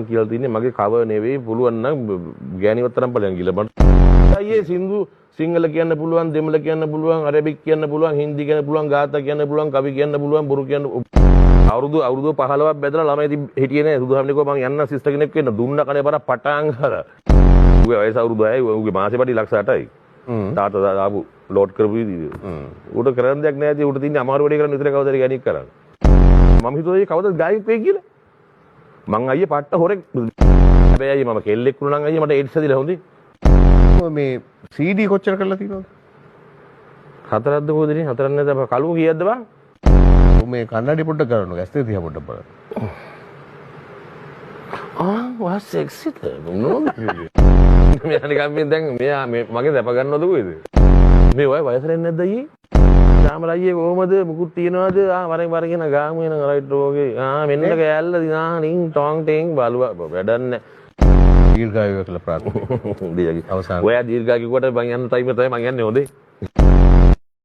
කියලා තින්නේ මගේ කවර් නෙවෙයි පුළුවන් නම් ගෑණිවත්තරම් ඵලයන් කියලා මට අයියේ සින්දු සිංහල කියන්න පුළුවන් දෙමළ කියන්න පුළුවන් අරබික් කියන්න පුළුවන් හින්දි කියන්න පුළුවන් ගාථා කියන්න පුළුවන් කවි කියන්න පුළුවන් බොරු කියන්න අවුරුදු 15ක් බැදලා ළමයි හිටියේ නෑ සුදුහාමනේ කිව්වා මං යන්න සිස්ටර් කෙනෙක් වෙන්න දුන්න කනේ බර පටාන් හර ඌගේ වයස අවුරුදු 6යි ඌගේ මාසේ පටි ලක්ෂ 8යි තාත්තා ආපු ලෝඩ් කරපු විදිහ ඌට කරන්න දෙයක් නෑ ඉතින් ඌට තින්නේ අමාරු වැඩේ කරන්න විතරයි කවදාද ගෑණික් කරන්නේ මම හිතුවා කවදාද ගායක වෙයි කියලා මං අයියේ පට්ට හොරෙක් හැබැයි අයියේ මම කෙල්ලෙක් වුණා නම් අයියේ මට ඒඩ්ස් ඇදිලා හොඳේ මේ CD කොච්චර කරලා තියෙනවද? හතරක්ද කොහොමද හතරක් නේද කලුව කීයක්ද බං? මේ කන්නඩි පොඩ්ඩක් ගන්න ඇස් දෙක දිහා පොඩ්ඩක් බලන්න. වා සෙක්සිද නෝන මෙයා නිකන් මේ දැන් මෙයා මගේ දැප ගන්නවද කොයිද? මේ ඔය වයසට එන්නේ නැද්ද අයියේ? තාමර අයියේ කොහමද මුකුත් තියනවද? වරෙන් වර කියන ගාමු වෙන රයිට් රෝගේ. මෙන්න කෑල්ල දිනා ටින් ටොං ටින් බලුවා වැඩක් නැහැ. දීර්ඝායුව කියලා ප්‍රාර්ථනා. ඔයා දීර්ඝායු කිව්වට මං යන්න ටයිම තමයි මං යන්නේ හොඳේ.